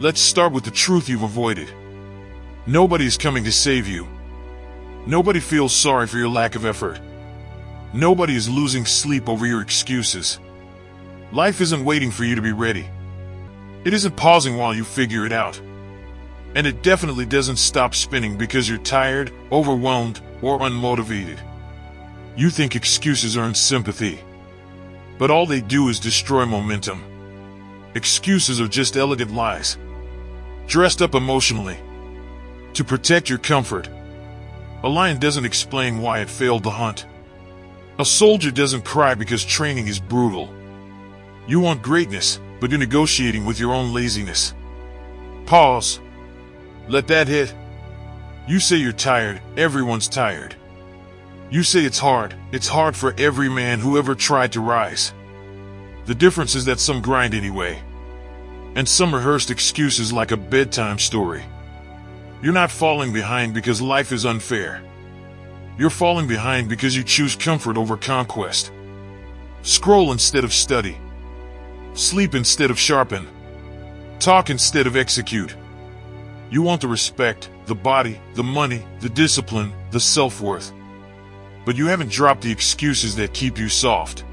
Let's start with the truth you've avoided. Nobody is coming to save you. Nobody feels sorry for your lack of effort. Nobody is losing sleep over your excuses. Life isn't waiting for you to be ready. It isn't pausing while you figure it out. And it definitely doesn't stop spinning because you're tired, overwhelmed, or unmotivated. You think excuses earn sympathy. But all they do is destroy momentum. Excuses are just elegant lies, dressed up emotionally, to protect your comfort. A lion doesn't explain why it failed the hunt. A soldier doesn't cry because training is brutal. You want greatness, but you're negotiating with your own laziness. Pause. Let that hit. You say you're tired, everyone's tired. You say it's hard for every man who ever tried to rise. The difference is that some grind anyway, and some rehearsed excuses like a bedtime story. You're not falling behind because life is unfair. You're falling behind because you choose comfort over conquest. Scroll instead of study. Sleep instead of sharpen. Talk instead of execute. You want the respect, the body, the money, the discipline, the self-worth. But you haven't dropped the excuses that keep you soft.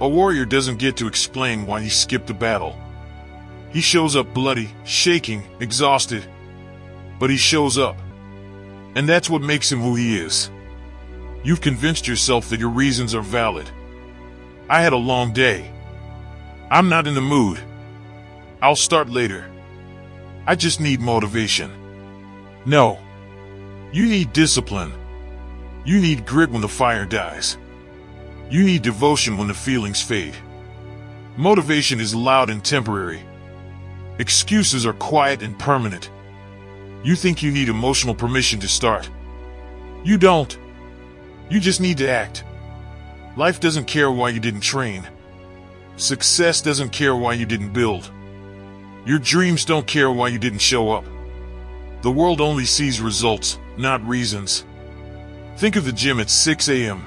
A warrior doesn't get to explain why he skipped the battle. He shows up bloody, shaking, exhausted. But he shows up. And that's what makes him who he is. You've convinced yourself that your reasons are valid. I had a long day. I'm not in the mood. I'll start later. I just need motivation. No. You need discipline. You need grit when the fire dies. You need devotion when the feelings fade. Motivation is loud and temporary. Excuses are quiet and permanent. You think you need emotional permission to start. You don't. You just need to act. Life doesn't care why you didn't train. Success doesn't care why you didn't build. Your dreams don't care why you didn't show up. The world only sees results, not reasons. Think of the gym at 6 a.m.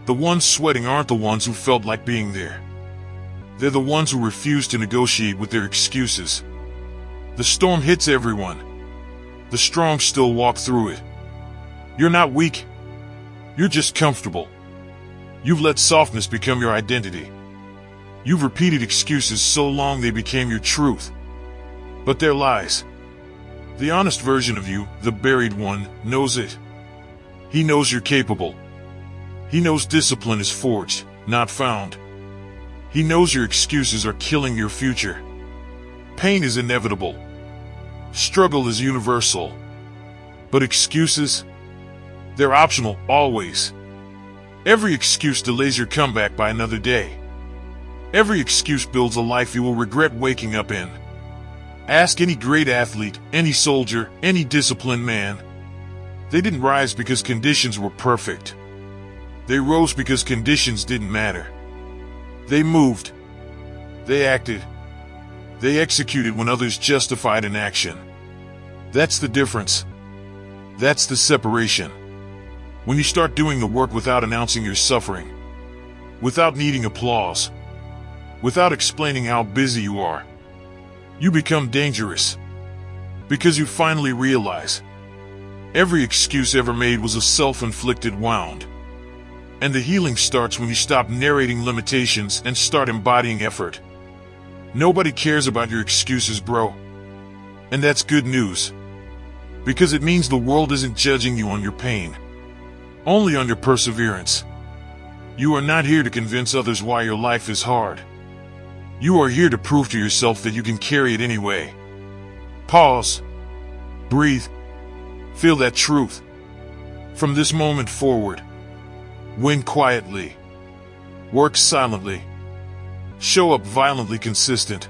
The ones sweating aren't the ones who felt like being there. They're the ones who refuse to negotiate with their excuses. The storm hits everyone. The strong still walk through it. You're not weak. You're just comfortable. You've let softness become your identity. You've repeated excuses so long they became your truth. But they're lies. The honest version of you, the buried one, knows it. He knows you're capable. He knows discipline is forged, not found. He knows your excuses are killing your future. Pain is inevitable. Struggle is universal. But excuses? They're optional, always. Every excuse delays your comeback by another day. Every excuse builds a life you will regret waking up in. Ask any great athlete, any soldier, any disciplined man. They didn't rise because conditions were perfect. They rose because conditions didn't matter. They moved. They acted. They executed when others justified inaction. That's the difference. That's the separation. When you start doing the work without announcing your suffering, without needing applause, without explaining how busy you are, you become dangerous. Because you finally realize every excuse ever made was a self-inflicted wound. And the healing starts when you stop narrating limitations and start embodying effort. Nobody cares about your excuses, bro. And that's good news. Because it means the world isn't judging you on your pain, only on your perseverance. You are not here to convince others why your life is hard. You are here to prove to yourself that you can carry it anyway. Pause. Breathe. Feel that truth. From this moment forward, win quietly. Work silently. Show up violently consistent.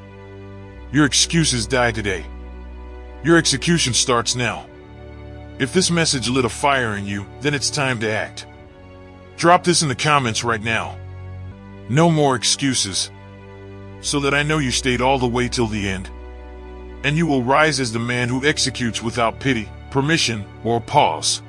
Your excuses die today. Your execution starts now. If this message lit a fire in you, then it's time to act. Drop this in the comments right now. No more excuses. So that I know you stayed all the way till the end. And you will rise as the man who executes without pity, permission, or pause.